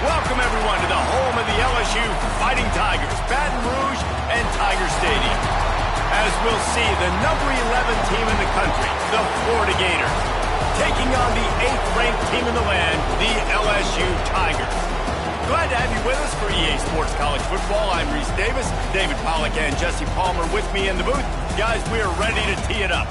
Welcome, everyone, to the home of the LSU Fighting Tigers, Baton Rouge and Tiger Stadium. As we'll see, the number 11 team in the country, the Florida Gators, taking on the 8th-ranked team in the land, the LSU Tigers. Glad to have you with us for EA Sports College Football. I'm Reese Davis, David Pollack and Jesse Palmer with me in the booth. Guys, we are ready to tee it up.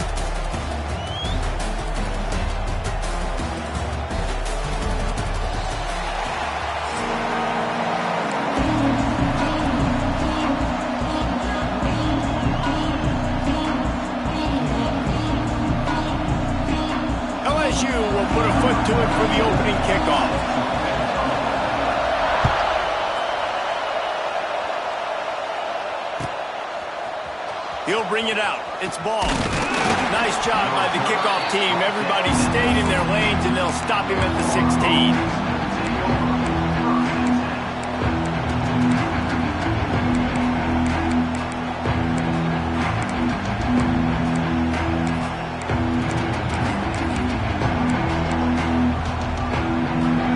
Will put a foot to it for the opening kickoff. He'll bring it out. It's ball. Nice job by the kickoff team. Everybody stayed in their lanes, and they'll stop him at the 16.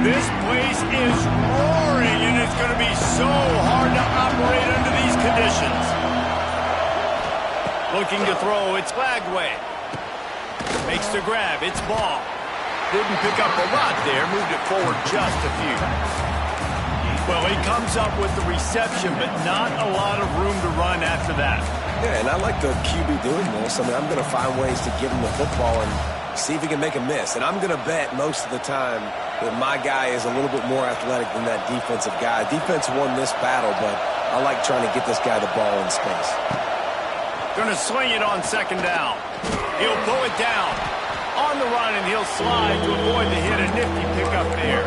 This place is roaring, and it's going to be so hard to operate under these conditions. Looking to throw, it's flagged away. Makes the grab, it's ball. Didn't pick up a lot there, moved it forward just a few. Well, he comes up with the reception, but not a lot of room to run after that. Yeah, and I like the QB doing this. I mean, I'm going to find ways to give him the football and see if he can make a miss. And I'm going to bet most of the time that my guy is a little bit more athletic than that defensive guy. Defense won this battle, but I like trying to get this guy the ball in space. Going to swing it on second down. He'll pull it down. On the run, and he'll slide to avoid the hit. A nifty pickup there.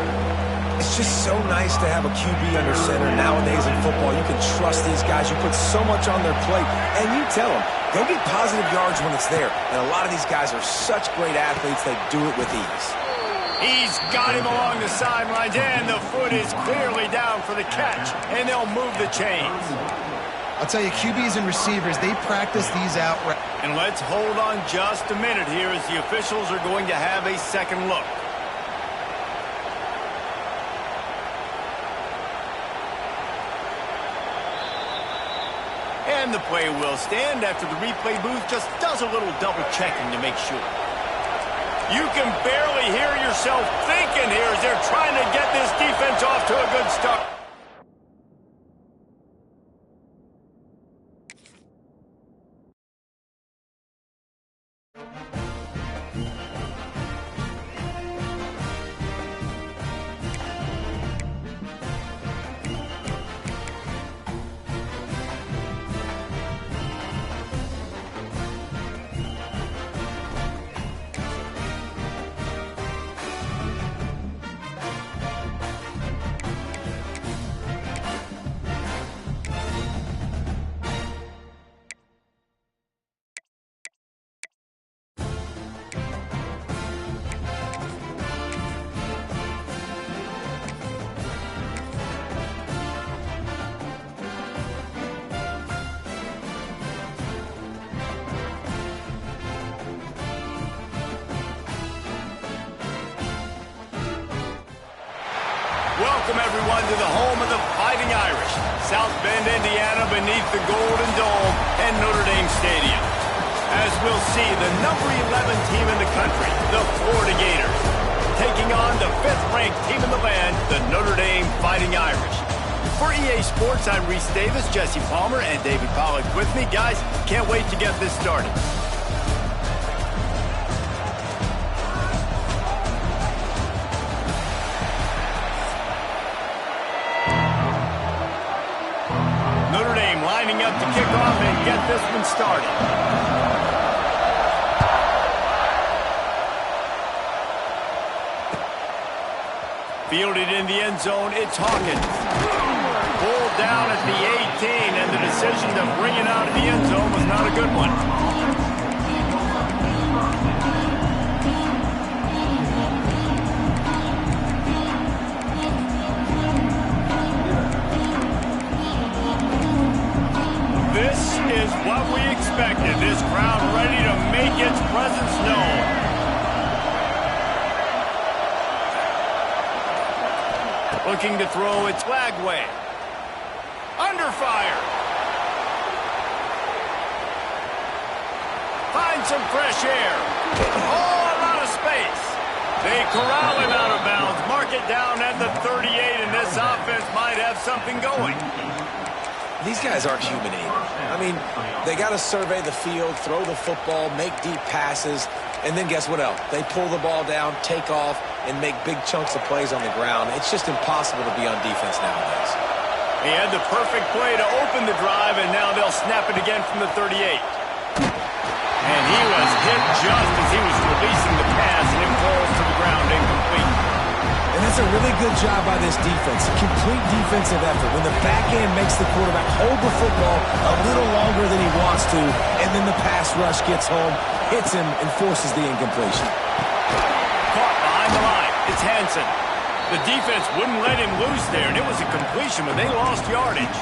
It's just so nice to have a QB under center nowadays in football. You can trust these guys. You put so much on their plate, and you tell them, go get positive yards when it's there. And a lot of these guys are such great athletes, they do it with ease. He's got him along the sidelines, and the foot is clearly down for the catch, and they'll move the chains. I'll tell you, QBs and receivers, they practice these out. And let's hold on just a minute here as the officials are going to have a second look. And the play will stand after the replay booth just does a little double checking to make sure. You can barely hear yourself thinking here as they're trying to get this defense off to a good start. Welcome, everyone, to the home of the Fighting Irish, South Bend, Indiana, beneath the Golden Dome and Notre Dame Stadium. As we'll see, the number 11 team in the country, the Florida Gators, taking on the 5th-ranked team in the land, the Notre Dame Fighting Irish. For EA Sports, I'm Reese Davis, Jesse Palmer, and David Pollack with me. Guys, can't wait to get this started. Notre Dame lining up to kick off and get this one started. Fielded in the end zone, it's Hawkins. Pulled down at the 18, and the decision to bring it out of the end zone was not a good one. This is what we expected. This crowd ready to make its presence known. Looking to throw, it's flag way. Under fire. Find some fresh air. Oh, a lot of space. They corral him out of bounds. Mark it down at the 38, and this offense might have something going. These guys aren't human either. I mean, they got to survey the field, throw the football, make deep passes, and then guess what else? They pull the ball down, take off, and make big chunks of plays on the ground. It's just impossible to be on defense nowadays. He had the perfect play to open the drive, and now they'll snap it again from the 38. And he was hit just as he was releasing the pass, and it falls to the ground incomplete. And that's a really good job by this defense. Complete defensive effort. When the back end makes the quarterback hold the football a little longer than he wants to, and then the pass rush gets home, hits him, and forces the incompletion. Caught behind the line. It's Hansen. The defense wouldn't let him loose there, and it was a completion, but they lost yardage.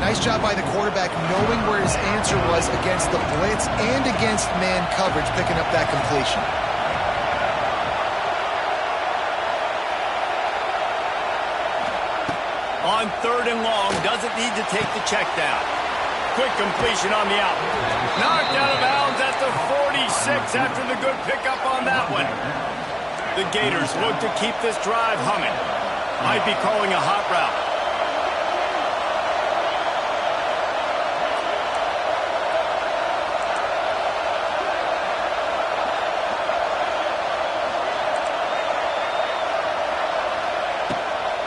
Nice job by the quarterback knowing where his answer was against the blitz and against man coverage, picking up that completion. On 3rd and long, doesn't need to take the check down. Quick completion on the out. Knocked out of bounds at the 46 after the good pickup on that one. The Gators look to keep this drive humming. Might be calling a hot route.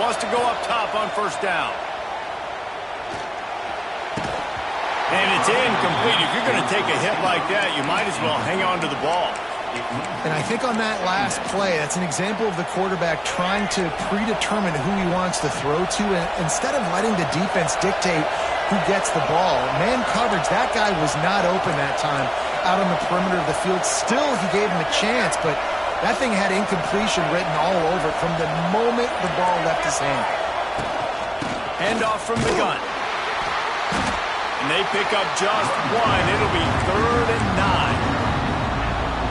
Wants to go up top on 1st down. And it's incomplete. If you're going to take a hit like that, you might as well hang on to the ball. And I think on that last play, that's an example of the quarterback trying to predetermine who he wants to throw to, and instead of letting the defense dictate who gets the ball. Man coverage, that guy was not open that time out on the perimeter of the field. Still, he gave him a chance, but that thing had incompletion written all over it from the moment the ball left his hand. Handoff from the gun. And they pick up just one. It'll be 3rd and 9.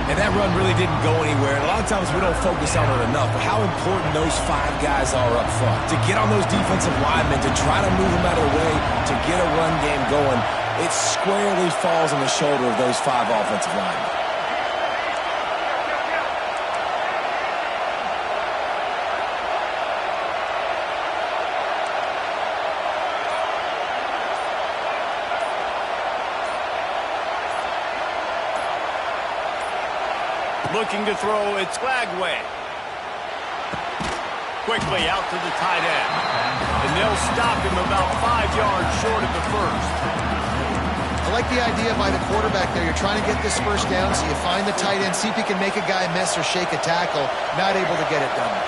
And that run really didn't go anywhere. And a lot of times we don't focus on it enough, but how important those 5 guys are up front. To get on those defensive linemen, to try to move them out of the way, to get a run game going, it squarely falls on the shoulder of those 5 offensive linemen. Looking to throw, it's Flagway. Quickly out to the tight end. And they'll stop him about 5 yards short of the 1st. I like the idea by the quarterback there. You're trying to get this 1st down, so you find the tight end, see if he can make a guy miss or shake a tackle. Not able to get it done.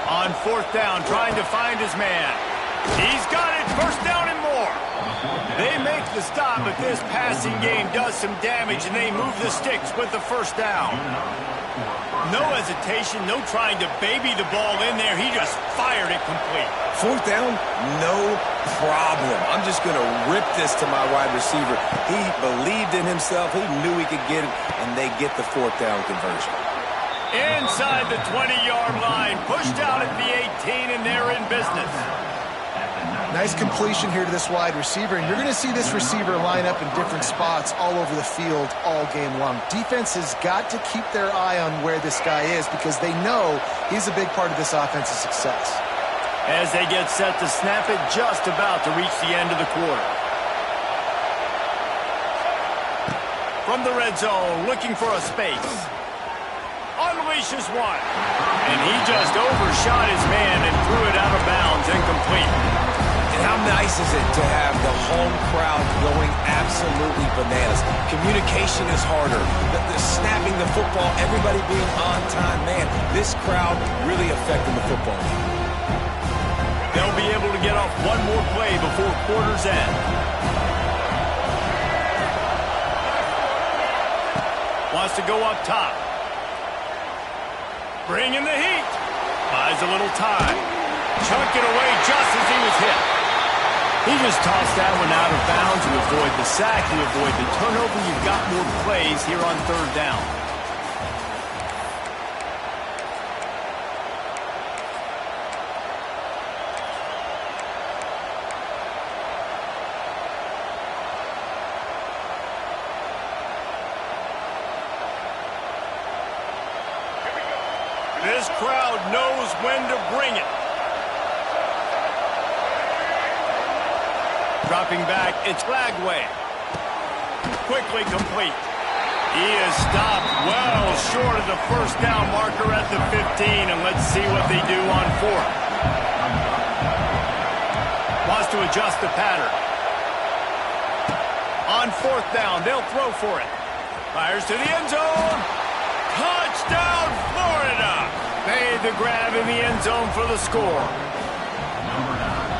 On 4th down, trying to find his man. He's got it, 1st down and more. They make the stop, but this passing game does some damage, and they move the sticks with the 1st down. No hesitation, no trying to baby the ball in there. He just fired it complete. 4th down, no problem. I'm just going to rip this to my wide receiver. He believed in himself. He knew he could get it, and they get the 4th down conversion. Inside the 20-yard line, pushed out at the 18, and they're in business. Nice completion here to this wide receiver, and you're going to see this receiver line up in different spots all over the field all game long. Defense has got to keep their eye on where this guy is because they know he's a big part of this offense's success. As they get set to snap it, just about to reach the end of the quarter. From the red zone, looking for a space. Unleashes one. And he just overshot his man and threw it out of bounds, incomplete. And how nice is it to have the home crowd going absolutely bananas? Communication is harder. The snapping the football, everybody being on time. Man, this crowd really affecting the football game. They'll be able to get off one more play before quarter's end. Wants to go up top. Bringing the heat. Buys a little time. Chunk it away just as he was hit. He just tossed that one out of bounds. You avoid the sack, you avoid the turnover. You've got more plays here on third down. This crowd knows when to bring it. Dropping back, it's Lagway. Quickly complete. He is stopped well short of the first down marker at the 15, and let's see what they do on fourth. Wants to adjust the pattern. On fourth down, they'll throw for it. Fires to the end zone. Touchdown, Florida! Made the grab in the end zone for the score.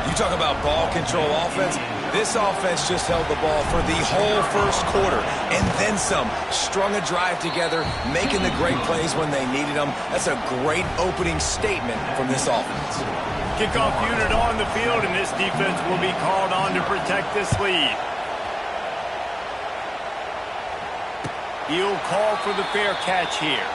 You talk about ball control offense. This offense just held the ball for the whole first quarter and then some. Strung a drive together, making the great plays when they needed them. That's a great opening statement from this offense. Kickoff unit on the field, and this defense will be called on to protect this lead. He'll call for the fair catch here.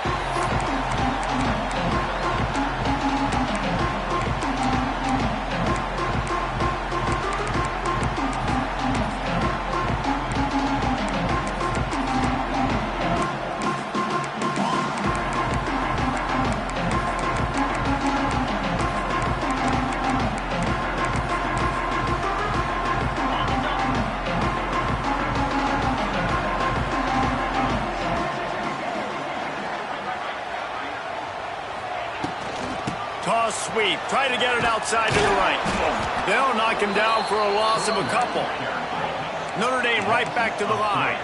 Toss sweep. Try to get it outside to the right. They'll knock him down for a loss of a couple. Notre Dame right back to the line.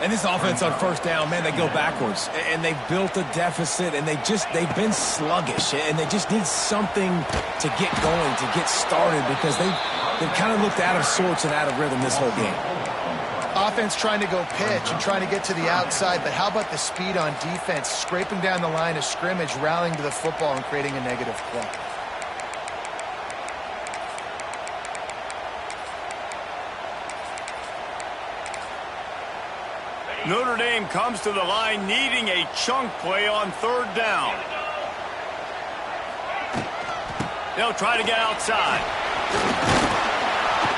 And this offense on first down, man, they go backwards. And they've built a deficit, and they've been sluggish. And they just need something to get going, to get started, because they've kind of looked out of sorts and out of rhythm this whole game. Offense trying to go pitch and trying to get to the outside, but how about the speed on defense, scraping down the line of scrimmage, rallying to the football, and creating a negative play. Notre Dame comes to the line needing a chunk play on third down. They'll try to get outside.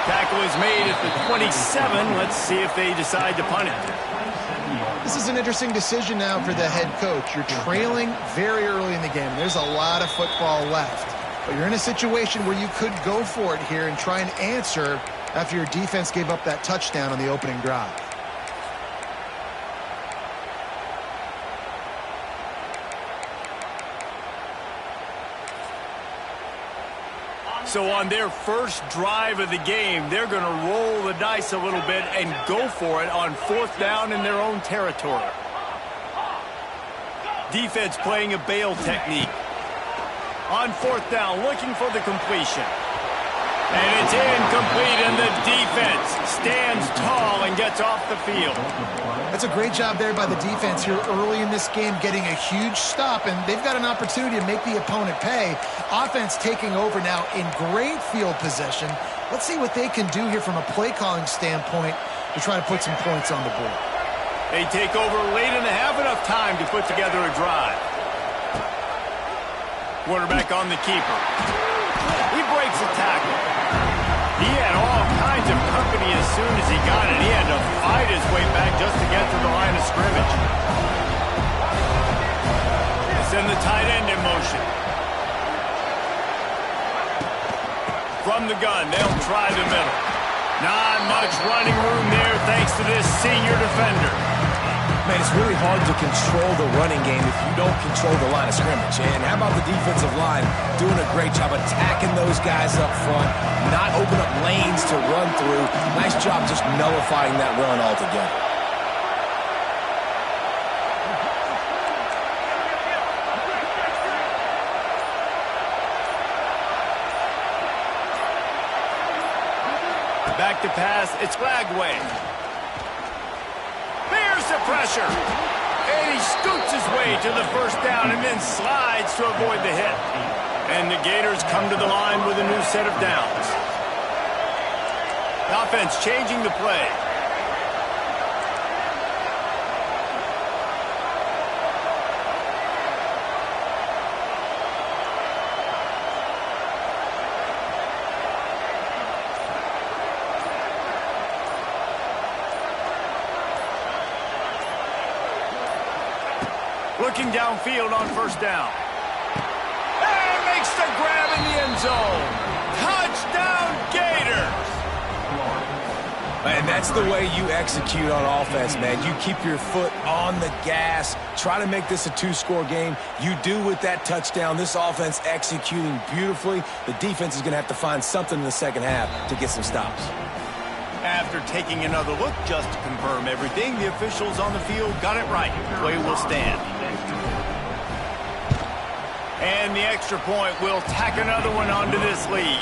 Tackle is made at the 27. Let's see if they decide to punt it. This is an interesting decision now for the head coach. You're trailing very early in the game. There's a lot of football left. But you're in a situation where you could go for it here and try and answer after your defense gave up that touchdown on the opening drive. So on their first drive of the game, they're going to roll the dice a little bit and go for it on fourth down in their own territory. Defense playing a bail technique. On fourth down, looking for the completion. And it's incomplete, and the defense stands tall and gets off the field. That's a great job there by the defense here early in this game, getting a huge stop, and they've got an opportunity to make the opponent pay. Offense taking over now in great field possession. Let's see what they can do here from a play calling standpoint to try to put some points on the board. They take over late and have enough time to put together a drive. Quarterback on the keeper. He breaks a tackle. He had all kinds of company as soon as he got it. He had to fight his way back just to get to the line of scrimmage. They send the tight end in motion. From the gun, they'll try the middle. Not much running room there thanks to this senior defender. Man, it's really hard to control the running game if you don't control the line of scrimmage. And how about the defensive line doing a great job attacking those guys up front, not open up lanes to run through. Nice job just nullifying that run altogether. Back to pass, it's Lagway. There's the pressure. And he scoots his way to the first down and then slides to avoid the hit. And And the Gators come to the line with a new set of downs. The offense changing the play. Looking downfield on first down. And makes the grab in the end zone. Touchdown, Gators! And that's the way you execute on offense, man. You keep your foot on the gas. Try to make this a two-score game. You do with that touchdown. This offense executing beautifully. The defense is going to have to find something in the second half to get some stops. After taking another look just to confirm everything, the officials on the field got it right. Play will stand. And the extra point will tack another one onto this lead.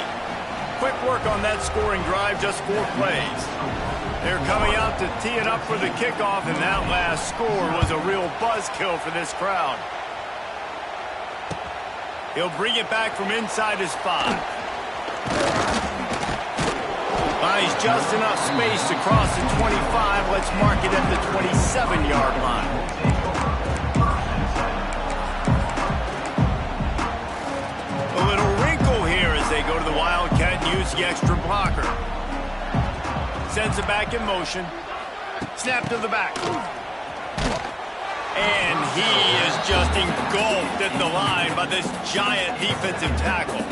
Quick work on that scoring drive, just 4 plays. They're coming out to tee it up for the kickoff, and that last score was a real buzzkill for this crowd. He'll bring it back from inside his 5. He's just enough space to cross the 25. Let's mark it at the 27-yard line. A little wrinkle here as they go to the Wildcat and use the extra blocker. Sends it back in motion. Snap to the back. And he is just engulfed at the line by this giant defensive tackle.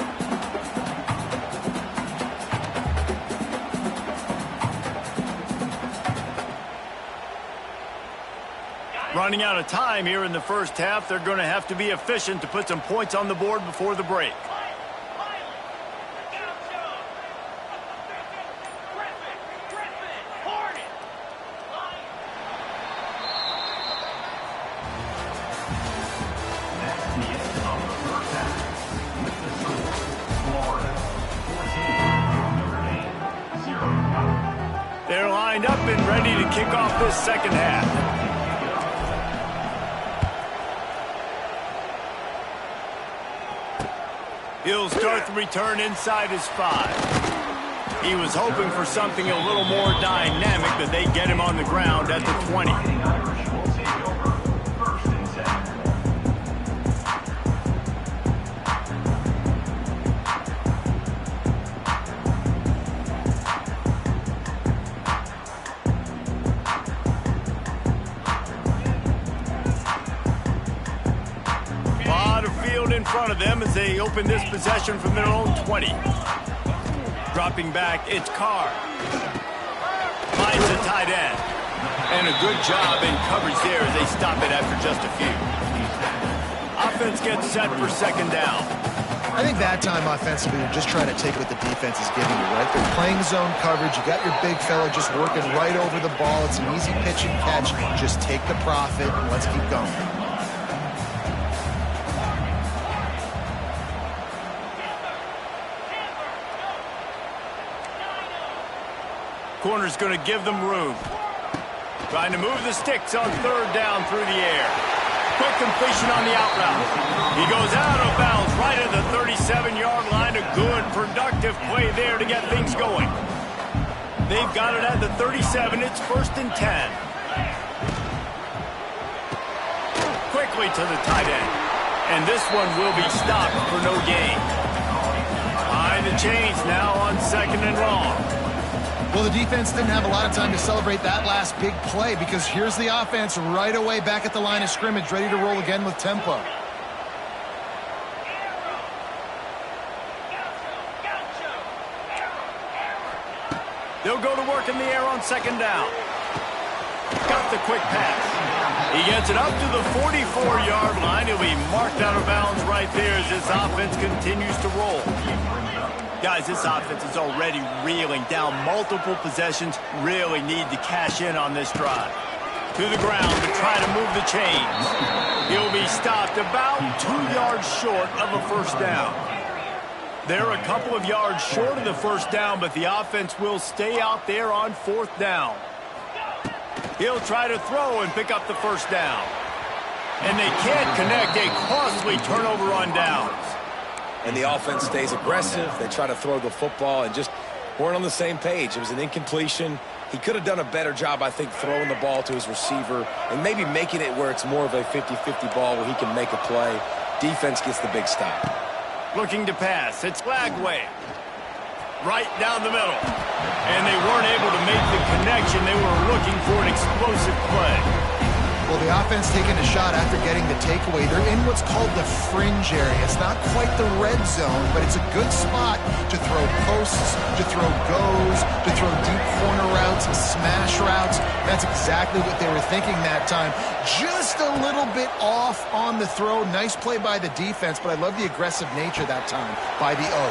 Running out of time here in the first half. They're going to have to be efficient to put some points on the board before the break. They're lined up and ready to kick off this second half. He'll start the return inside his 5. He was hoping for something a little more dynamic, but they get him on the ground at the 20. In front of them as they open this possession from their own 20. Dropping back, it's Carr. Finds the tight end. And a good job in coverage there as they stop it after just a few. Offense gets set for second down. I think that time offensively, you're just trying to take what the defense is giving you, right? They're playing zone coverage. You got your big fella just working right over the ball. It's an easy pitch and catch. Just take the profit and let's keep going. Corner's going to give them room. Trying to move the sticks on third down through the air. Quick completion on the out route. He goes out of bounds right at the 37-yard line. A good, productive play there to get things going. They've got it at the 37. It's 1st and 10. Quickly to the tight end. And this one will be stopped for no gain. Behind the chains now on 2nd and long. Well, the defense didn't have a lot of time to celebrate that last big play because here's the offense right away back at the line of scrimmage, ready to roll again with tempo. They'll go to work in the air on 2nd down. Got the quick pass. He gets it up to the 44-yard line. He'll be marked out of bounds right there as this offense continues to roll. Guys, this offense is already reeling down multiple possessions. Really need to cash in on this drive. To the ground to try to move the chains. He'll be stopped about 2 yards short of a first down. They're a couple of yards short of the first down, but the offense will stay out there on 4th down. He'll try to throw and pick up the first down. And they can't connect. A costly turnover on downs. and the offense stays aggressive. They try to throw the football and just weren't on the same page. It was an incompletion. He could have done a better job, I think, throwing the ball to his receiver and maybe making it where it's more of a 50-50 ball where he can make a play. Defense gets the big stop. Looking to pass. It's Lagway. Right down the middle. And they weren't able to make the connection. They were looking for an explosive play. Well, the offense taking a shot after getting the takeaway. They're in what's called the fringe area. It's not quite the red zone, but it's a good spot to throw posts, to throw goes, to throw deep corner routes, smash routes. That's exactly what they were thinking that time. Just a little bit off on the throw. Nice play by the defense, but I love the aggressive nature that time by the O.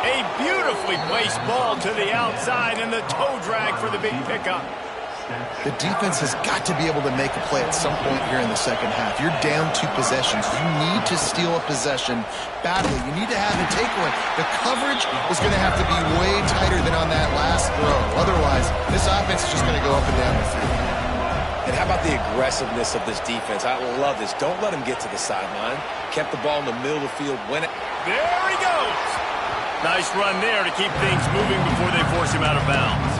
A beautifully placed ball to the outside and the toe drag for the big pickup. The defense has got to be able to make a play at some point here in the second half. You're down 2 possessions. You need to steal a possession badly. You need to have a takeaway. The coverage is going to have to be way tighter than on that last throw. Otherwise, this offense is just going to go up and down the field. And how about the aggressiveness of this defense? I love this. Don't let him get to the sideline. Kept the ball in the middle of the field. Win it. There he goes. Nice run there to keep things moving before they force him out of bounds.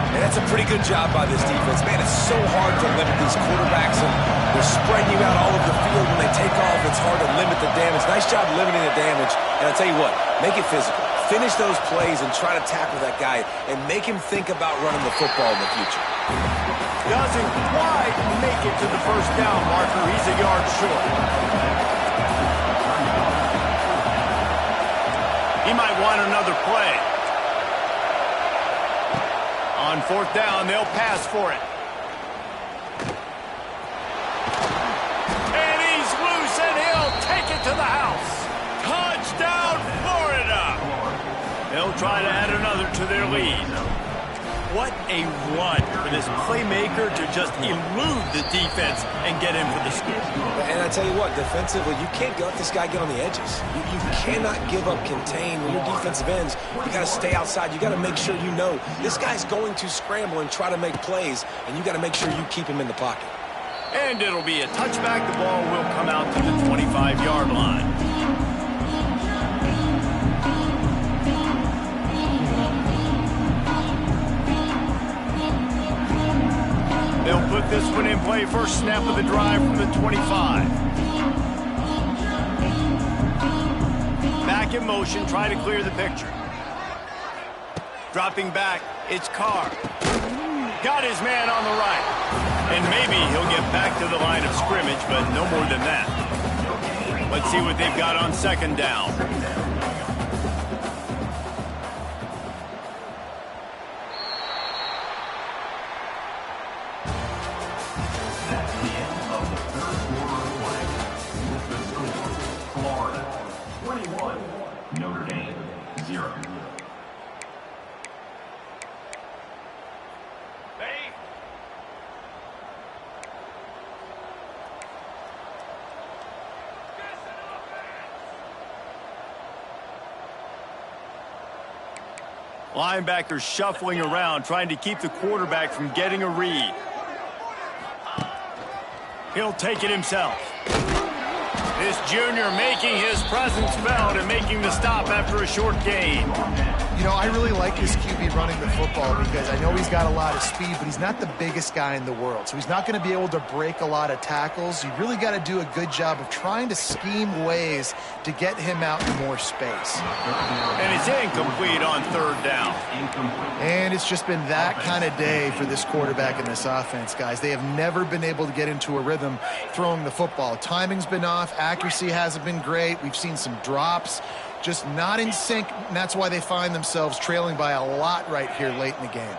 And that's a pretty good job by this defense. Man, it's so hard to limit these quarterbacks, and they're spreading you out all over the field. When they take off, it's hard to limit the damage. Nice job limiting the damage. And I'll tell you what, make it physical. Finish those plays and try to tackle that guy and make him think about running the football in the future. Doesn't quite make it to the first down marker. He's a yard short. He might want another play. On 4th down, they'll pass for it. And he's loose, and he'll take it to the house. Touchdown, Florida! They'll try to add another to their lead. What a run for this playmaker to just elude the defense and get in for the score. And I tell you what, defensively, you can't let this guy get on the edges. You cannot give up contain when you're defensive ends. You got to stay outside. You got to make sure you know this guy's going to scramble and try to make plays, and you got to make sure you keep him in the pocket. And it'll be a touchback. The ball will come out to the 25-yard line. They'll put this one in play. First snap of the drive from the 25. Back in motion, try to clear the picture. Dropping back, it's Carr. Got his man on the right. And maybe he'll get back to the line of scrimmage, but no more than that. Let's see what they've got on 2nd down. Linebackers shuffling around, trying to keep the quarterback from getting a read. He'll take it himself. This junior making his presence felt and making the stop after a short gain. You know, I really like this QB running the football because I know he's got a lot of speed, but he's not the biggest guy in the world. So he's not going to be able to break a lot of tackles. You really got to do a good job of trying to scheme ways to get him out in more space. And it's incomplete on 3rd down. And it's just been that kind of day for this quarterback and this offense, guys. They have never been able to get into a rhythm throwing the football. Timing's been off. Accuracy hasn't been great. We've seen some drops. Just not in sync, and that's why they find themselves trailing by a lot right here late in the game.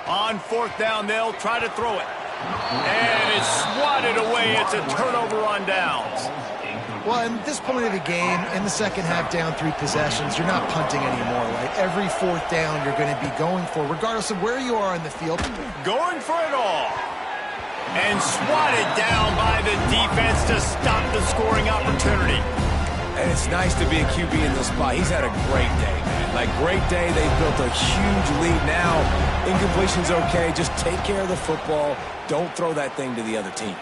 On 4th down, they'll try to throw it. And it's swatted away. It's a turnover on downs. Well, at this point of the game, in the second half, down 3 possessions, you're not punting anymore, right? Every 4th down you're going to be going for, regardless of where you are on the field. Going for it all. And swatted down by the defense to stop the scoring opportunity. And it's nice to be a QB in this spot. He's had a great day. Like, great day. They've built a huge lead now. Incompletion's okay. Just take care of the football. Don't throw that thing to the other team.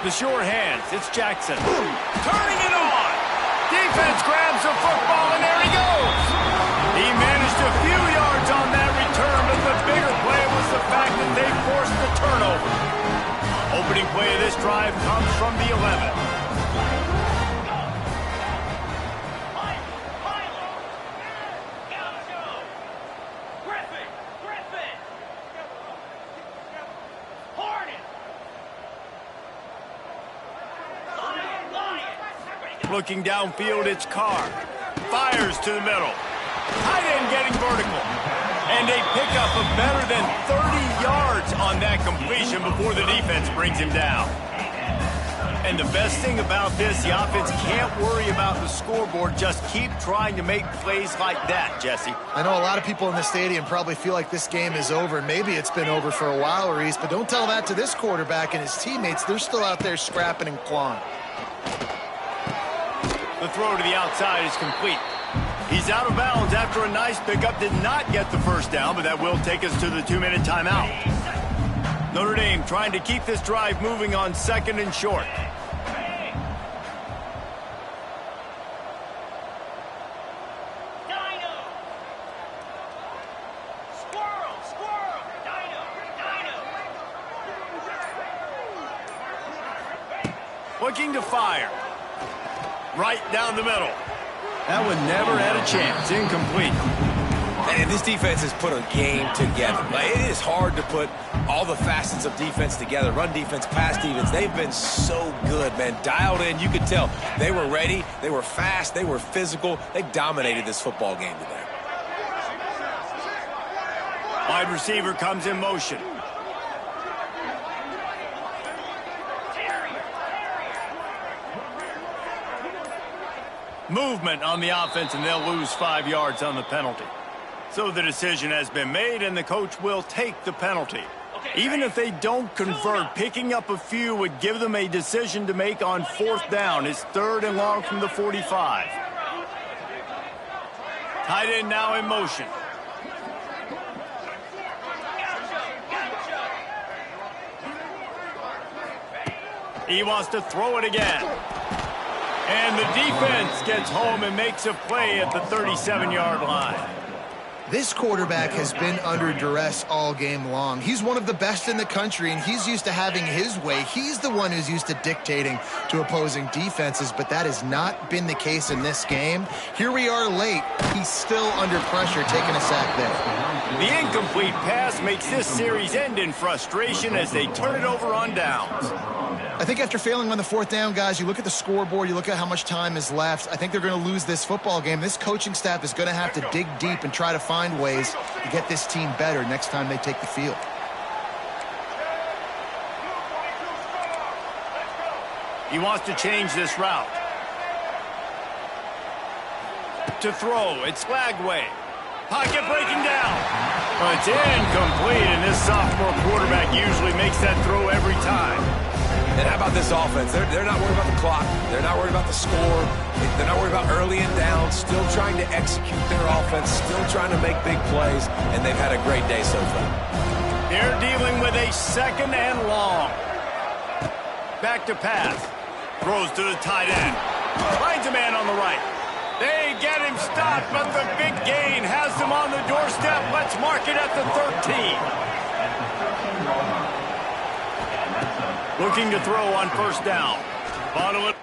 The sure hands. It's Jackson. Turning it on. Defense grabs the football, and there he goes. He managed a few yards on that return, but the bigger play was the fact that they forced the turnover. Opening play of this drive comes from the 11. Looking downfield, it's Carr. Fires to the middle. Tight end getting vertical. And a pickup of better than 30 yards on that completion before the defense brings him down. And the best thing about this, the offense can't worry about the scoreboard. Just keep trying to make plays like that, Jesse. I know a lot of people in the stadium probably feel like this game is over. Maybe it's been over for a while, Reese, but don't tell that to this quarterback and his teammates. They're still out there scrapping and clawing. The throw to the outside is complete. He's out of bounds after a nice pickup. Did not get the first down, but that will take us to the 2-minute timeout. Notre Dame trying to keep this drive moving on 2nd and short. Looking to fire. Right down the middle. That one never had a chance. Incomplete. And this defense has put a game together. Like, it is hard to put all the facets of defense together. Run defense, pass defense. They've been so good, man. Dialed in. You could tell. They were ready. They were fast. They were physical. They dominated this football game today. Wide receiver comes in motion. Movement on the offense, and they'll lose 5 yards on the penalty. So the decision has been made, and the coach will take the penalty. Even if they don't convert, picking up a few would give them a decision to make on 4th down. It's 3rd and long from the 45. Tight end now in motion. He wants to throw it again. And the defense gets home and makes a play at the 37-yard line. This quarterback has been under duress all game long. He's one of the best in the country, and he's used to having his way. He's the one who's used to dictating to opposing defenses, but that has not been the case in this game. Here we are late. He's still under pressure, taking a sack there. The incomplete pass makes this series end in frustration as they turn it over on downs. I think after failing on the 4th down, guys, you look at the scoreboard, you look at how much time is left. I think they're going to lose this football game. This coaching staff is going to have to dig deep and try to find ways to get this team better next time they take the field. He wants to change this route. To throw, it's Lagway. Pocket breaking down. It's incomplete, and this sophomore quarterback usually makes that throw every time. And how about this offense? They're not worried about the clock. They're not worried about the score. They're not worried about early and down. Still trying to execute their offense. Still trying to make big plays. And they've had a great day so far. They're dealing with a 2nd and long. Back to pass. Throws to the tight end. Finds a man on the right. They get him stopped, but the big gain has them on the doorstep. Let's mark it at the 13. Looking to throw on 1st down. Bottle it.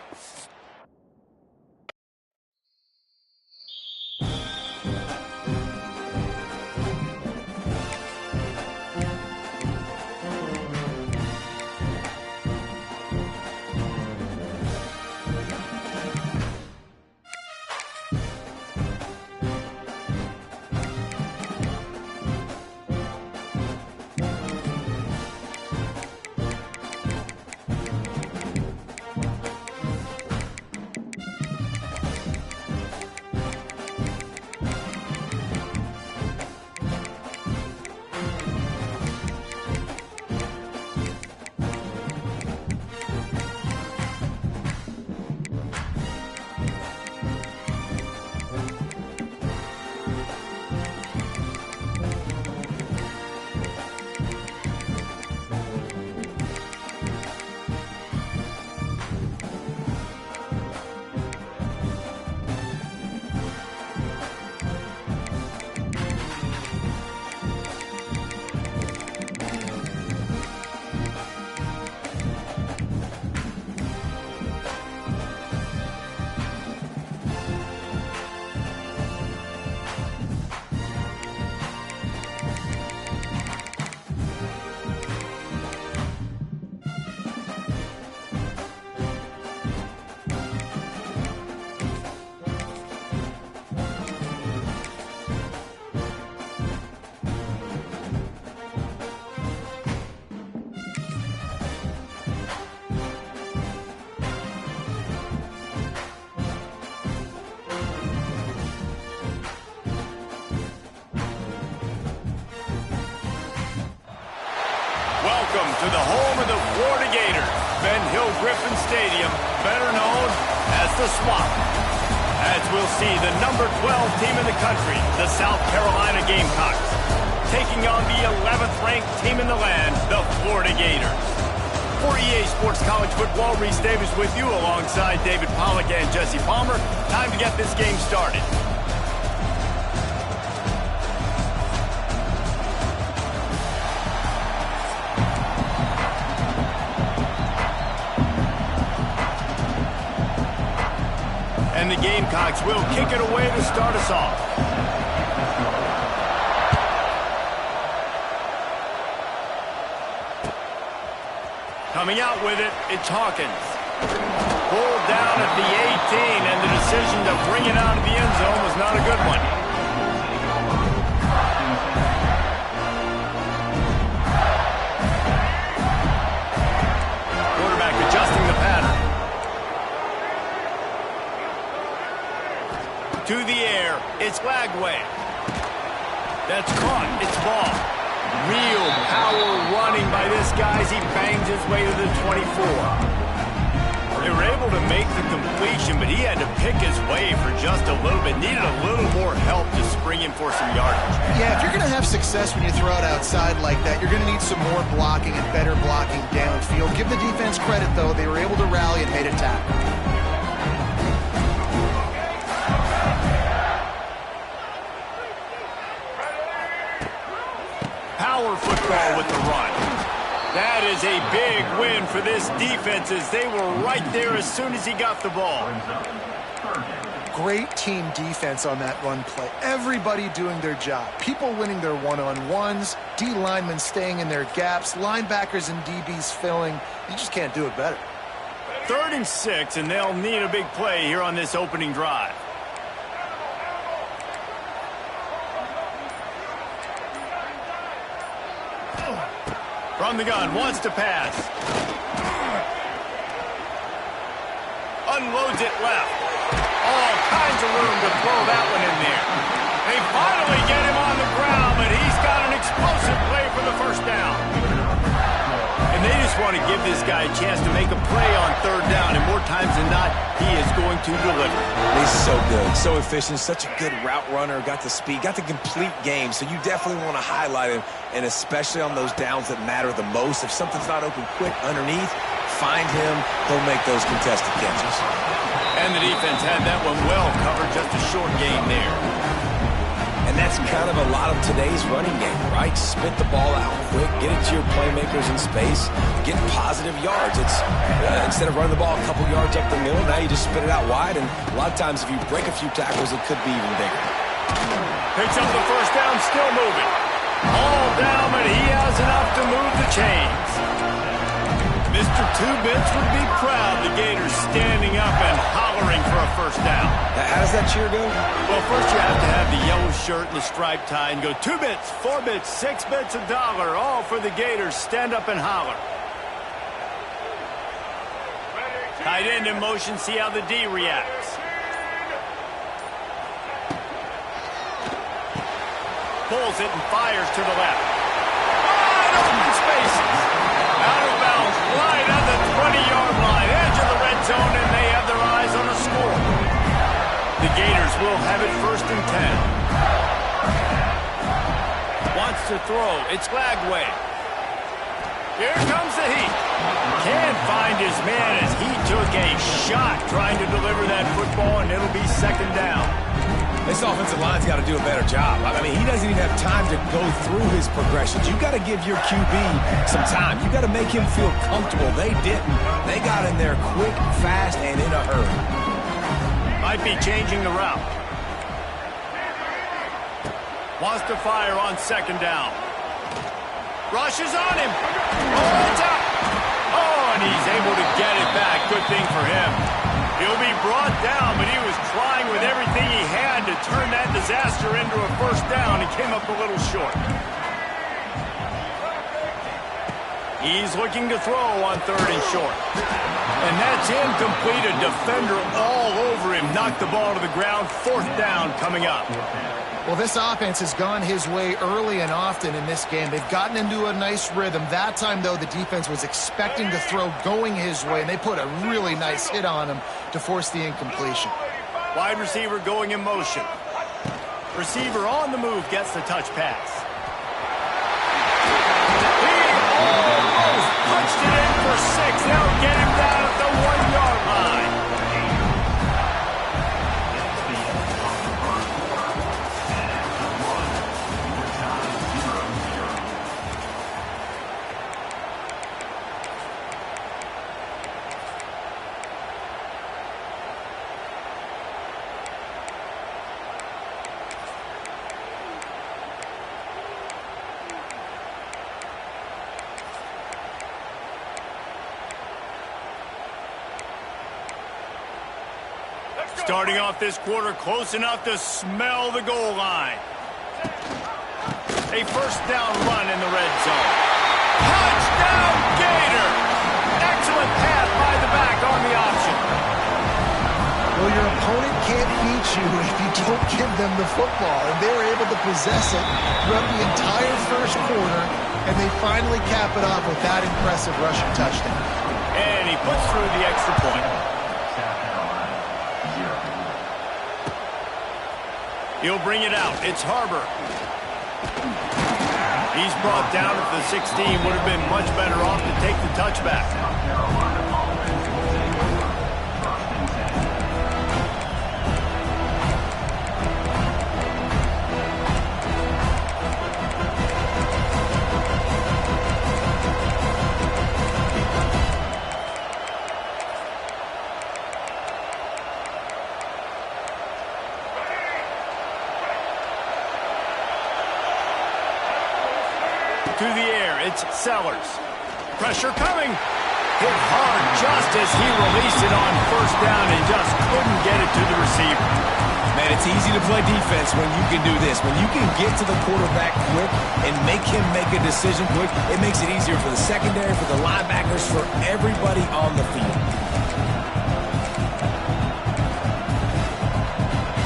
Welcome to the home of the Florida Gators, Ben Hill Griffin Stadium, better known as the Swamp. As we'll see, the number 12 team in the country, the South Carolina Gamecocks, taking on the 11th ranked team in the land, the Florida Gators. For EA Sports College Football, Reese Davis with you alongside David Pollack and Jesse Palmer. Time to get this game started. And the Gamecocks will kick it away to start us off. Coming out with it, it's Hawkins. Pulled down at the 18, and the decision to bring it out of the end zone was not a good one. Quarterback adjusting the pattern. To the air, it's Lagway. That's caught, it's ball. Real power running by this guy as he bangs his way to the 24. They were able to make the completion, but he had to pick his way for just a little bit. Needed a little more help to spring him for some yardage. Yeah, if you're going to have success when you throw it outside like that, you're going to need some more blocking and better blocking downfield. Give the defense credit, though. They were able to rally and made a tackle. Power football with the run. That is a big win for this defense as they were right there as soon as he got the ball. Great team defense on that run play. Everybody doing their job. People winning their one-on-ones, D linemen staying in their gaps, linebackers and DBs filling. You just can't do it better. 3rd and 6, and they'll need a big play here on this opening drive. From the gun, wants to pass. Unloads it left. All kinds of room to throw that one in there. They finally get him on the ground, but he's got an explosive play for the first down. And they just want to give this guy a chance to make a play on 3rd down, and more times than not, he is going to deliver. He's so good, so efficient, such a good route runner, got the speed, got the complete game, so you definitely want to highlight him, and especially on those downs that matter the most. If something's not open quick underneath, find him, he'll make those contested catches. And the defense had that one well covered, just a short gain there. And that's kind of a lot of today's running game, right? Spit the ball out quick, get it to your playmakers in space, get positive yards. It's instead of running the ball a couple yards up the middle, now you just spit it out wide, and a lot of times if you break a few tackles, it could be even bigger. Picks up the first down, still moving. All down, but he has enough to move the chains. Mr. Two-Bits would be proud. The Gators standing up and hollering for a first down. How does that cheer go? Well, first you have to have the yellow shirt and the striped tie and go 2 bits, 4 bits, 6 bits, $1, all for the Gators. Stand up and holler. Tight end in motion, see how the D reacts. Pulls it and fires to the left. Wide open spaces. Out of bounds, right at the 20-yard line, edge of the red zone, and they have their eyes on a score. The Gators will have it 1st and 10. Wants to throw. It's Lagway. Here comes the heat. Can't find his man as he took a shot trying to deliver that football, and it'll be 2nd down. This offensive line's got to do a better job. I mean, he doesn't even have time to go through his progressions. You got to give your QB some time. You got to make him feel comfortable. They didn't. They got in there quick, fast, and in a hurry. Might be changing the route. Wants to fire on 2nd down. Rushes on him. Oh, it's out. Oh, and he's able to get it back. Good thing for him. He'll be brought down, but he was trying with everything he had to turn that disaster into a 1st down. He came up a little short. He's looking to throw on 3rd and short. And that's incomplete. A defender all over him. Knocked the ball to the ground. 4th down coming up. Well, this offense has gone his way early and often in this game. They've gotten into a nice rhythm. That time, though, the defense was expecting the throw going his way, and they put a really nice hit on him to force the incompletion. Wide receiver going in motion. Receiver on the move gets the touch pass. He almost punched it in for 6. They'll get him down at the 1-yard line. Starting off this quarter close enough to smell the goal line. A first down run in the red zone. Touchdown Gator! Excellent pass by the back on the option. Well, your opponent can't beat you if you don't give them the football, and they were able to possess it throughout the entire first quarter, and they finally cap it off with that impressive rushing touchdown. And he puts through the extra point. He'll bring it out. It's Harbor. He's brought down at the 16. Would have been much better off to take the touchback. To the air, it's Sellers. Pressure coming. Hit hard just as he released it on first down and just couldn't get it to the receiver. Man, it's easy to play defense when you can do this. When you can get to the quarterback quick and make him make a decision quick, it makes it easier for the secondary, for the linebackers, for everybody on the field.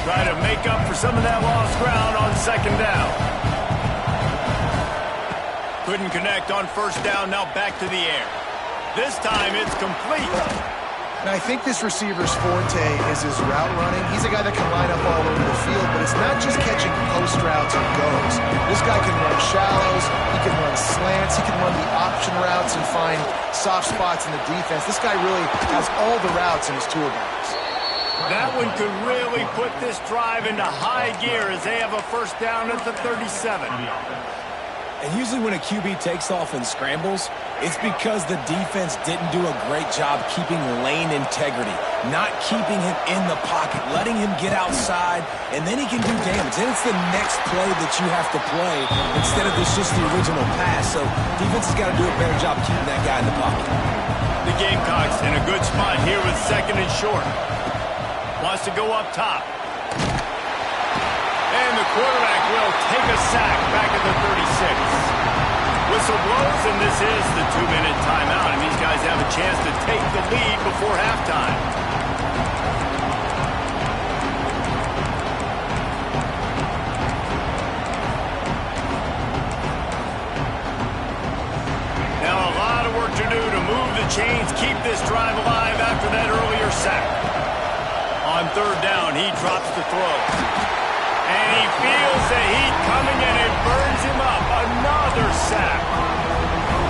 Try to make up for some of that lost ground on second down. Couldn't connect on first down, now back to the air. This time it's complete. And I think this receiver's forte is his route running. He's a guy that can line up all over the field, but it's not just catching post routes and goes. This guy can run shallows, he can run slants, he can run the option routes and find soft spots in the defense. This guy really has all the routes in his toolbox. That one could really put this drive into high gear as they have a first down at the 37. And usually when a QB takes off and scrambles, it's because the defense didn't do a great job keeping lane integrity, not keeping him in the pocket, letting him get outside, and then he can do damage. Then it's the next play that you have to play instead of just the original pass. So defense has got to do a better job keeping that guy in the pocket. The Gamecocks in a good spot here with second and short. Wants to go up top. And the quarterback will take a sack back at the 36. Whistle blows, and this is the 2-minute timeout, and these guys have a chance to take the lead before halftime. Now a lot of work to do to move the chains, keep this drive alive after that earlier sack. On third down, he drops the throw. And he feels the heat coming, and it burns him up. Another sack.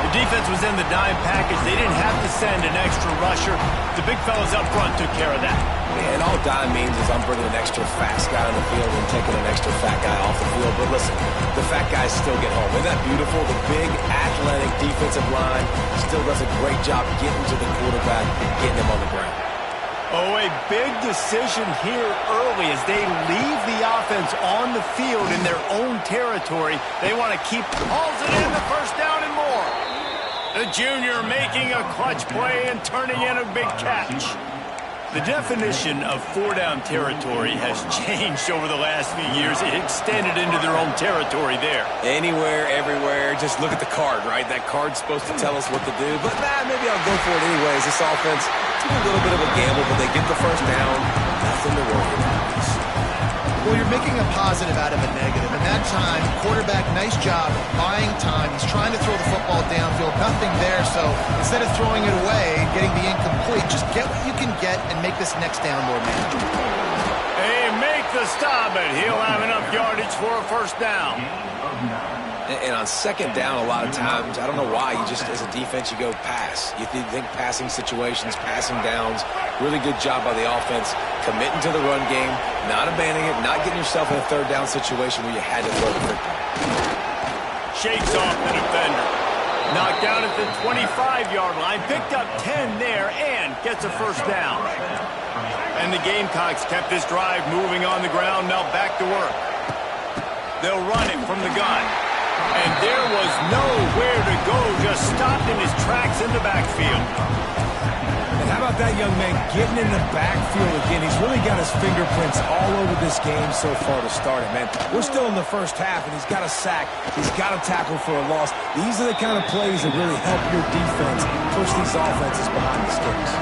The defense was in the dime package. They didn't have to send an extra rusher. The big fellas up front took care of that. And all dime means is I'm bringing an extra fast guy on the field and taking an extra fat guy off the field. But listen, the fat guys still get home. Isn't that beautiful? The big, athletic defensive line still does a great job getting to the quarterback, getting him on the ground. Oh, a big decision here early as they leave the offense on the field in their own territory. They want to keep hauls it in the first down and more. The junior making a clutch play and turning in a big catch. The definition of four-down territory has changed over the last few years. It extended into their own territory there. Anywhere, everywhere, just look at the card, right? That card's supposed to tell us what to do, but maybe I'll go for it anyways. This offense took a little bit of a gamble, but they get the first down. Nothing to worry about. Well, you're making a positive out of a negative. And that time, quarterback, nice job buying time. He's trying to throw the football downfield. Nothing there. So instead of throwing it away and getting the incomplete, just get what you can get and make this next down more manageable. Hey, make the stop, and he'll have enough yardage for a first down. And on second down, a lot of times, I don't know why, you just, as a defense, you go pass. You think passing situations, passing downs. Really good job by the offense, committing to the run game, not abandoning it, not getting yourself in a third down situation where you had to throw the football. Shakes off the defender. Knocked down at the 25-yard line, picked up 10 there, and gets a first down. And the Gamecocks kept this drive moving on the ground, now back to work. They'll run it from the gun. And there was nowhere to go, just stopped in his tracks in the backfield. And how about that young man getting in the backfield again? He's really got his fingerprints all over this game so far to start it, man. We're still in the first half, and he's got a sack. He's got a tackle for a loss. These are the kind of plays that really help your defense push these offenses behind the sticks.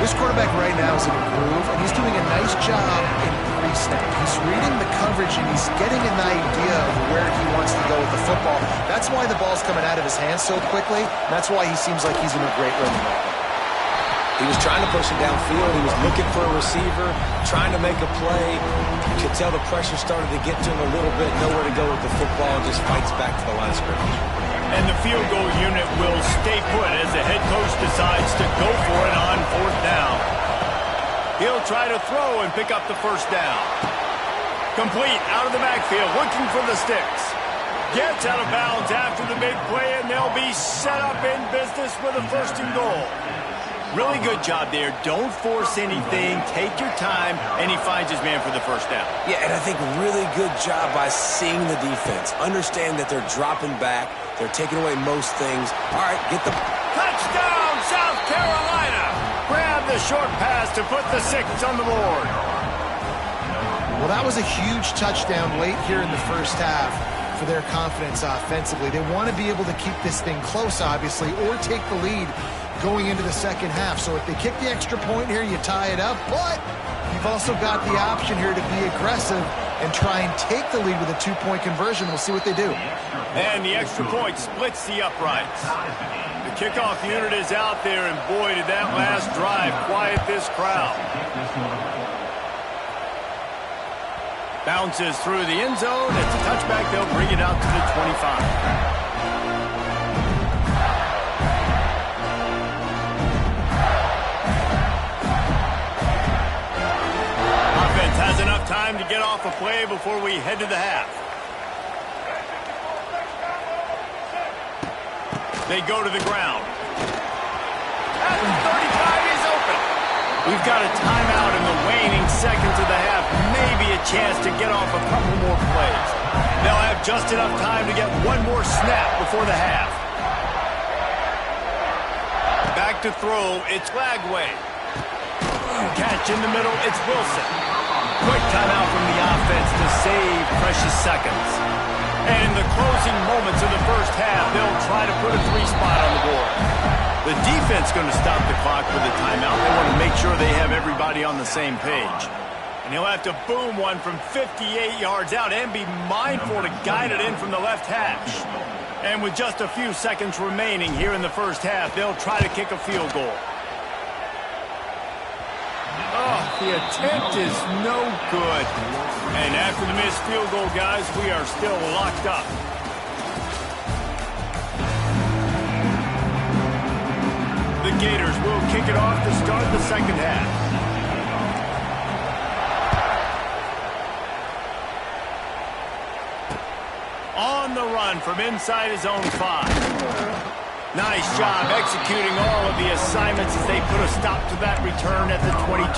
This quarterback right now is in a groove, and he's doing a nice job in pre-snap. He's reading the coverage, and he's getting an idea of where he wants to go with the football. That's why the ball's coming out of his hands so quickly. That's why he seems like he's in a great rhythm right now. He was trying to push it downfield. He was looking for a receiver, trying to make a play. You could tell the pressure started to get to him a little bit. Nowhere to go with the football, and just fights back to the line of scrimmage. And the field goal unit will stay put as the head coach decides to go for it on fourth down. He'll try to throw and pick up the first down. Complete out of the backfield, looking for the sticks. Gets out of bounds after the big play, and they'll be set up in business with a first and goal. Really good job there. Don't force anything. Take your time, and he finds his man for the first down. Yeah, and I think really good job by seeing the defense. Understand that they're dropping back. They're taking away most things. All right, get the... Touchdown, South Carolina! Grab the short pass to put the 6 on the board. Well, that was a huge touchdown late here in the first half for their confidence offensively. They want to be able to keep this thing close, obviously, or take the lead going into the second half. So if they kick the extra point here, you tie it up, but you've also got the option here to be aggressive and try and take the lead with a 2-point conversion. We'll see what they do. And the extra point splits the uprights. The kickoff unit is out there, and boy, did that last drive quiet this crowd. Bounces through the end zone. It's a touchback. They'll bring it out to the 25. Has enough time to get off a play before we head to the half. They go to the ground. At the 35, he's open. We've got a timeout in the waning seconds of the half. Maybe a chance to get off a couple more plays. They'll have just enough time to get one more snap before the half. Back to throw, it's Lagway. Catch in the middle, it's Wilson. Quick timeout from the offense to save precious seconds. And in the closing moments of the first half, they'll try to put a 3-spot on the board. The defense going to stop the clock with a timeout. They want to make sure they have everybody on the same page. And he'll have to boom one from 58 yards out and be mindful to guide it in from the left hash. And with just a few seconds remaining here in the first half, they'll try to kick a field goal. Oh, the attempt is no good. And after the missed field goal, guys, we are still locked up. The Gators will kick it off to start the second half. On the run from inside his own 5. Nice job executing all of the assignments as they put a stop to that return at the 22.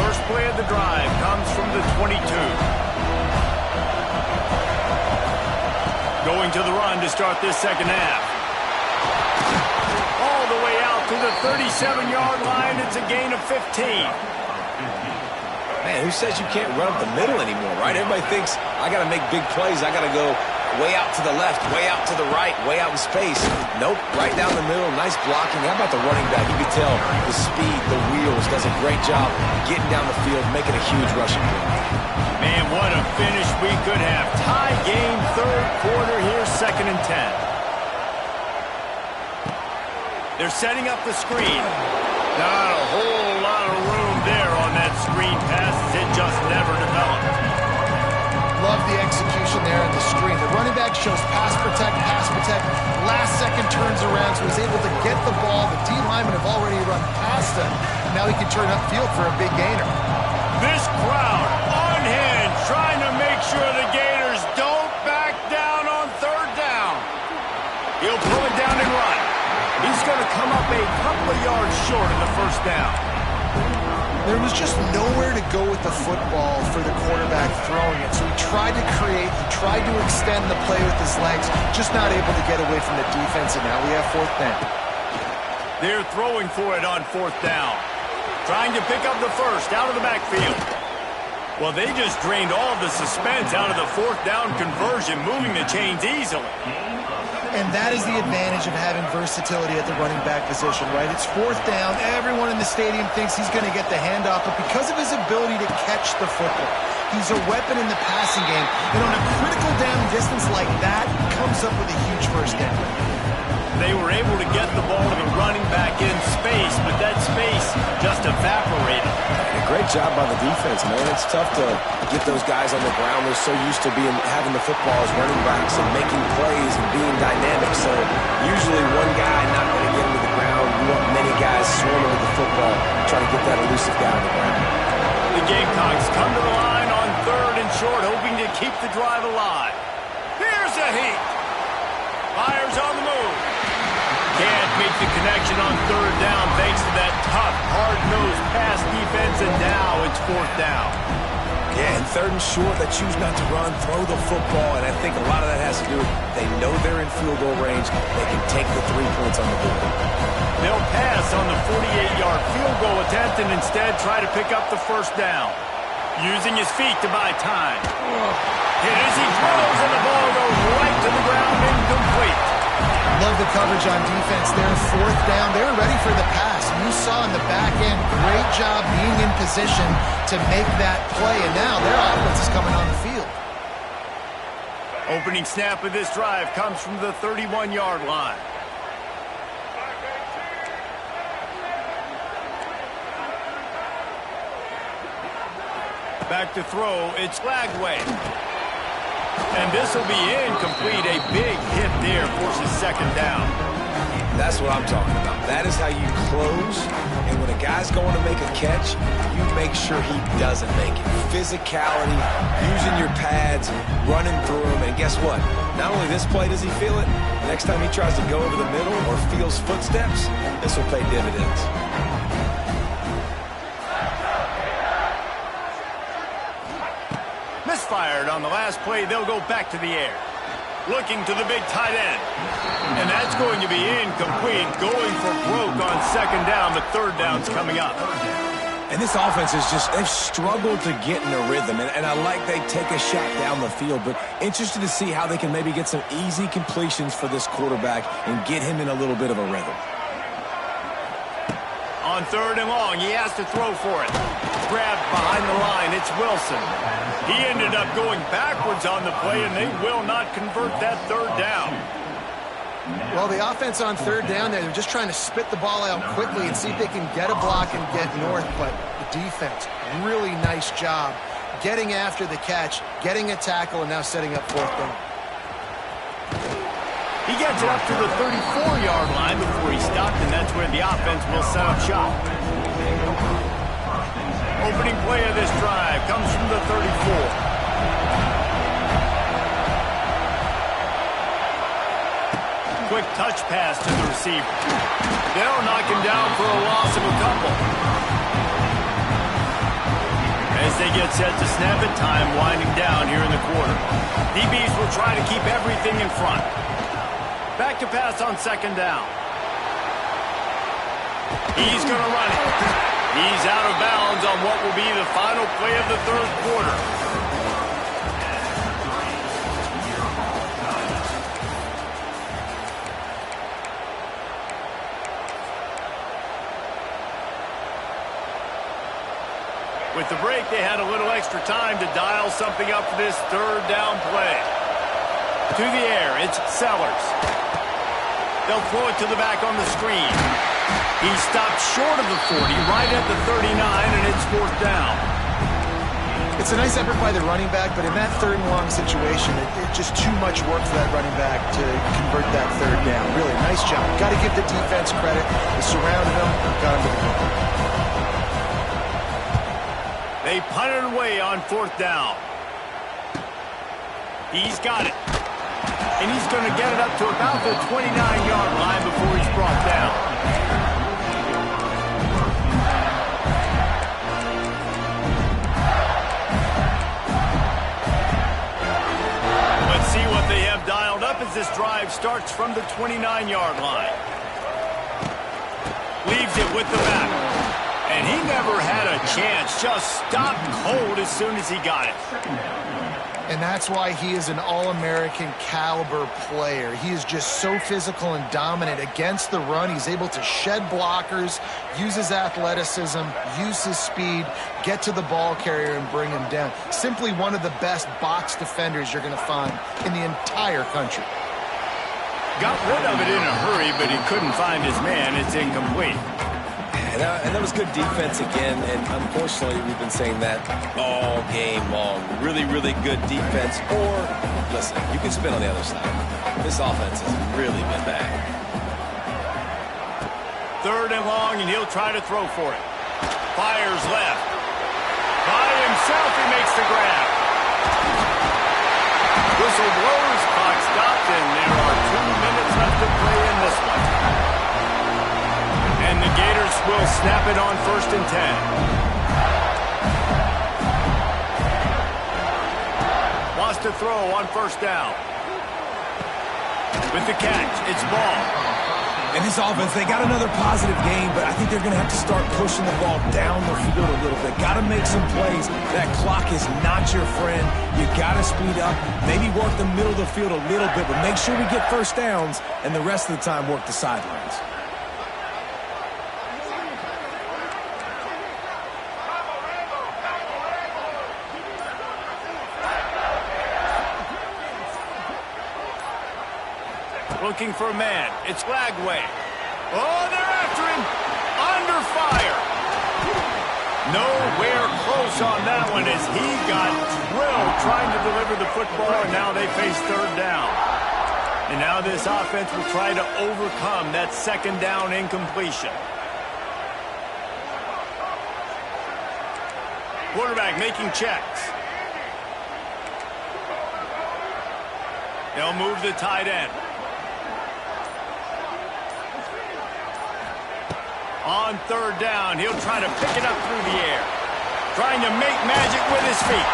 First play of the drive comes from the 22. Going to the run to start this second half. All the way out to the 37-yard line. It's a gain of 15. Man, who says you can't run up the middle anymore, right? Everybody thinks, I got to make big plays. I got to go way out to the left, way out to the right, way out in space. Nope, right down the middle. Nice blocking. How about the running back? You can tell the speed, the wheels, does a great job getting down the field, making a huge rushing play. Man, what a finish we could have. Tie game, third quarter here, 2nd and 10. They're setting up the screen. Not a whole lot of room there on that screen pass. It just never developed. Love the execution there on the screen. The running back shows pass protect. Last second turns around, so he's able to get the ball. The D linemen have already run past him. Now he can turn upfield for a big gainer. This crowd unhinged, trying to make sure the Gators don't back down on 3rd down. He'll pull it down and run. He's going to come up a couple of yards short of the 1st down. There was just nowhere to go with the football for the quarterback throwing it. So he tried to create, he tried to extend the play with his legs, just not able to get away from the defense, and now we have 4th down. They're throwing for it on 4th down. Trying to pick up the 1st out of the backfield. Well, they just drained all the suspense out of the 4th down conversion, moving the chains easily. And that is the advantage of having versatility at the running back position, right? It's 4th down. Everyone in the stadium thinks he's going to get the handoff, but because of his ability to catch the football, he's a weapon in the passing game. And on a critical down distance like that, comes up with a huge 1st down. They were able to get the ball to the running back in space, but that space just evaporated. A great job by the defense, man. It's tough to get those guys on the ground. They're so used to having the football as running backs and making plays and being dynamic. So usually one guy not going to get him to the ground. You want many guys swarming with the football, trying to get that elusive guy on the ground. The Gamecocks come to the line on 3rd and short, hoping to keep the drive alive. Here's a heat. Fires on the move. Can't make the connection on 3rd down thanks to that tough, hard-nosed pass defense, and now it's 4th down. Yeah, and 3rd and short, they choose not to run, throw the football, and I think a lot of that has to do with they know they're in field goal range. They can take the 3 points on the board. They'll pass on the 48-yard field goal attempt and instead try to pick up the 1st down. Using his feet to buy time. Hit as he throws, and the ball goes right to the ground, incomplete. Love the coverage on defense there. 4th down. They were ready for the pass. You saw in the back end, great job being in position to make that play. And now their offense is coming on the field. Opening snap of this drive comes from the 31-yard line. Back to throw. It's Lagway. And this will be incomplete. A big hit there forces 2nd down. That's what I'm talking about. That is how you close. And when a guy's going to make a catch, you make sure he doesn't make it. Physicality, using your pads, running through them. And guess what? Not only this play does he feel it, next time he tries to go over the middle or feels footsteps, this will pay dividends. Misfired on the last play. They'll go back to the air. Looking to the big tight end. And that's going to be incomplete. Going for broke on 2nd down, but 3rd down's coming up. And this offense is just, they've struggled to get in a rhythm. And I like they take a shot down the field, but interested to see how they can maybe get some easy completions for this quarterback and get him in a little bit of a rhythm. On 3rd and long, he has to throw for it. Grabbed behind the line, it's Wilson. He ended up going backwards on the play, and they will not convert that 3rd down. Well, the offense on 3rd down there, they're just trying to spit the ball out quickly and see if they can get a block and get north. But the defense, really nice job getting after the catch, getting a tackle, and now setting up 4th down. He gets it up to the 34-yard line before he stopped, and that's where the offense will set up shop. Opening play of this drive comes from the 34. Quick touch pass to the receiver. They'll knock him down for a loss of a couple. As they get set to snap it, time winding down here in the quarter. DBs will try to keep everything in front. Back to pass on 2nd down. He's going to run it. He's out of bounds on what will be the final play of the 3rd quarter. With the break, they had a little extra time to dial something up for this third down play. To the air, it's Sellers. They'll throw it to the back on the screen. He stopped short of the 40, right at the 39, and it's fourth down. It's a nice effort by the running back, but in that third and long situation, it's just too much work for that running back to convert that third down. Really, nice job. Got to give the defense credit. They surrounded him, got him to the goal. They punted away on fourth down. He's got it. And he's going to get it up to about the 29-yard line before he's brought down. Let's see what they have dialed up as this drive starts from the 29-yard line. Leaves it with the back. And he never had a chance. Just stopped cold as soon as he got it. And that's why he is an All-American caliber player. He is just so physical and dominant against the run. He's able to shed blockers, use his athleticism, use his speed, get to the ball carrier and bring him down. Simply one of the best box defenders you're going to find in the entire country. Got rid of it in a hurry, but he couldn't find his man. It's incomplete. And that was good defense again, and unfortunately we've been saying that all game long. Really, really good defense. Or, listen, you can spin on the other side. This offense has really been bad. Third and long, and he'll try to throw for it. Fires left. By himself, he makes the grab. Whistle blows, clock stopped, and there are 2 minutes left to play in this one. And the Gators will snap it on 1st and 10. Wants to throw on 1st down. With the catch, it's Ball. And this offense, they got another positive game, but I think they're going to have to start pushing the ball down the field a little bit. Got to make some plays. That clock is not your friend. You got to speed up, maybe work the middle of the field a little bit, but make sure we get first downs, and the rest of the time work the sidelines. Looking for a man. It's Lagway. Oh, they're after him. Under fire. Nowhere close on that one as he got drilled trying to deliver the football, and now they face third down. And now this offense will try to overcome that second down incompletion. Quarterback making checks. They'll move the tight end. On third down, he'll try to pick it up through the air. Trying to make magic with his feet.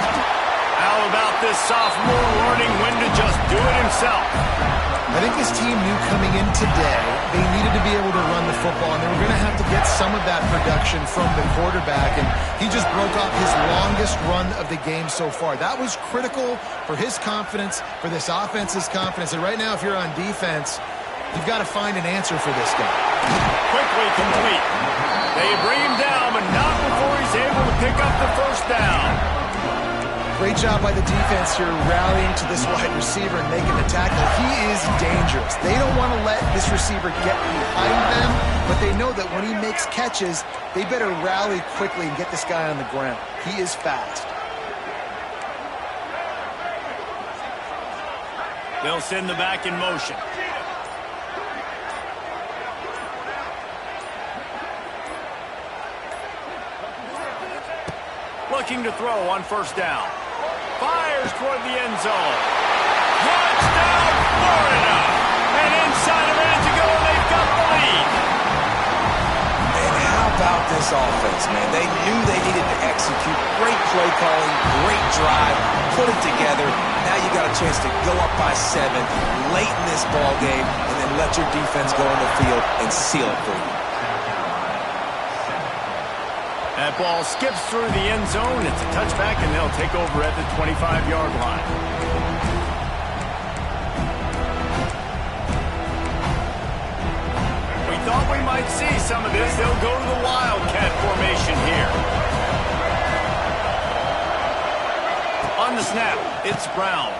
How about this sophomore learning when to just do it himself? I think this team knew coming in today they needed to be able to run the football, and they were going to have to get some of that production from the quarterback, and he just broke off his longest run of the game so far. That was critical for his confidence, for this offense's confidence, and right now if you're on defense, you've got to find an answer for this guy. Quickly complete. They bring him down, but not before he's able to pick up the first down. Great job by the defense here rallying to this wide receiver and making the tackle. He is dangerous. They don't want to let this receiver get behind them, but they know that when he makes catches, they better rally quickly and get this guy on the ground. He is fast. They'll send the back in motion. Looking to throw on first down. Fires toward the end zone. Touchdown, Florida! And inside a minute to go, they've got the lead. And how about this offense, man? They knew they needed to execute. Great play calling, great drive, put it together. Now you got a chance to go up by 7 late in this ball game and then let your defense go on the field and seal it for you. That ball skips through the end zone. It's a touchback, and they'll take over at the 25-yard line. We thought we might see some of this. They'll go to the Wildcat formation here. the snap. It's Brown.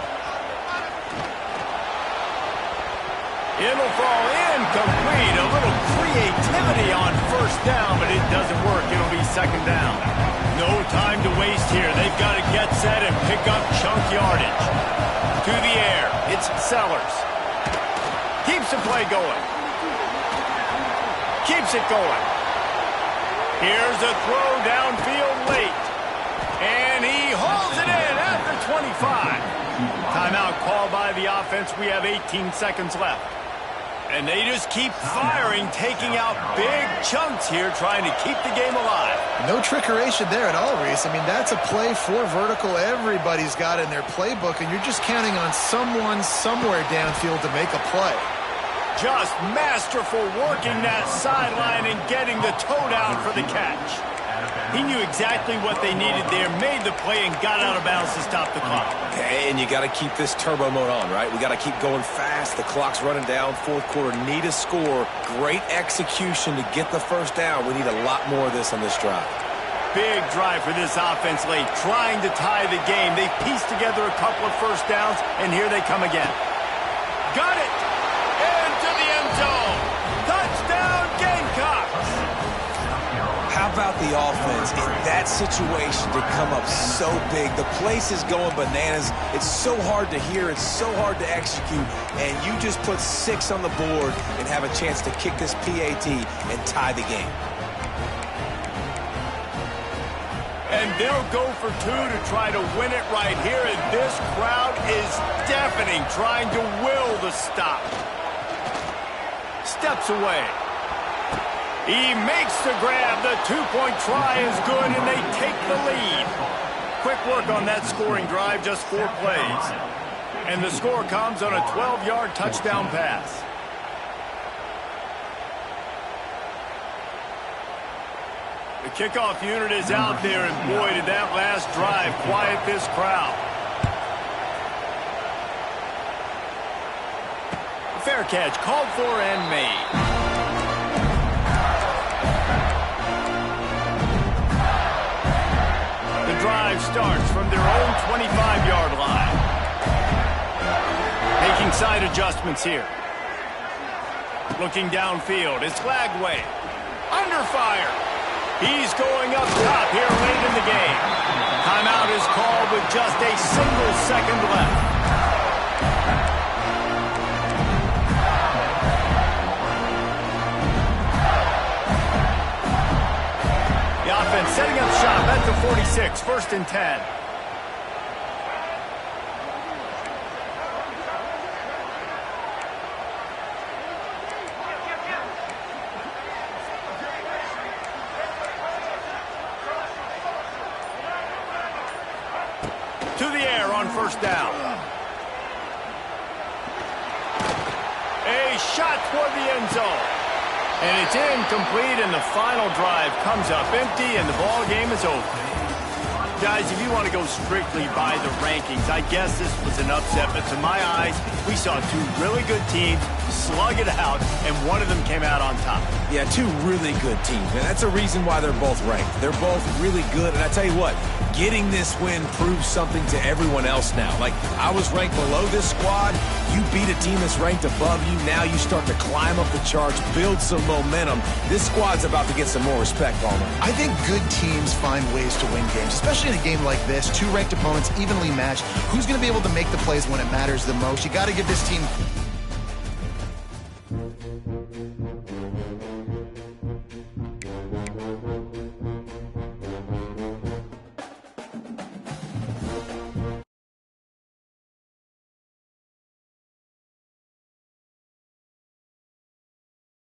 It'll fall incomplete. A little creativity on first down, but it doesn't work. It'll be second down. No time to waste here. They've got to get set and pick up chunk yardage. To the air. It's Sellers. Keeps the play going. Keeps it going. Here's a throw downfield late. And he hauls it in at the 25. Timeout called by the offense. We have 18 seconds left. And they just keep firing, taking out big chunks here, trying to keep the game alive. No trickeration there at all, Reese. I mean, that's a play for vertical everybody's got in their playbook, and you're just counting on someone somewhere downfield to make a play. Just masterful working that sideline and getting the toe down for the catch. He knew exactly what they needed there, made the play, and got out of bounds to stop the clock. Okay, and you got to keep this turbo mode on, right? We got to keep going fast. The clock's running down. Fourth quarter, need a score. Great execution to get the first down. We need a lot more of this on this drive. Big drive for this offense late, trying to tie the game. They pieced together a couple of first downs, and here they come again. Got it! Into the end zone. Touchdown, Gamecocks! How about the offense in that situation to come up so big? The place is going bananas. It's so hard to hear. It's so hard to execute. And you just put 6 on the board and have a chance to kick this PAT and tie the game. And they'll go for 2 to try to win it right here. And this crowd is deafening, trying to will the stop. Steps away. He makes the grab. The 2-point try is good, and they take the lead. Quick work on that scoring drive, just 4 plays. And the score comes on a 12-yard touchdown pass. The kickoff unit is out there, and boy, did that last drive quiet this crowd. A fair catch called for and made. Drive starts from their own 25-yard line. Making side adjustments here. Looking downfield. It's Lagway. Under fire. He's going up top here late in the game. Timeout is called with just a single second left. The offense setting up shop at the 46, 1st and 10. To the air on 1st down. A shot toward the end zone. And it's incomplete, and the final drive comes up empty, and the ball game is over. Guys, if you want to go strictly by the rankings, I guess this was an upset, but to my eyes, we saw 2 really good teams slug it out, and one of them came out on top. Yeah, 2 really good teams, and that's a reason why they're both ranked. They're both really good, and I tell you what, getting this win proves something to everyone else now. Like, I was ranked below this squad. You beat a team that's ranked above you. Now you start to climb up the charts, build some momentum. This squad's about to get some more respect on them. I think good teams find ways to win games, especially in a game like this. 2 ranked opponents, evenly matched. Who's going to be able to make the plays when it matters the most? You got to give this team...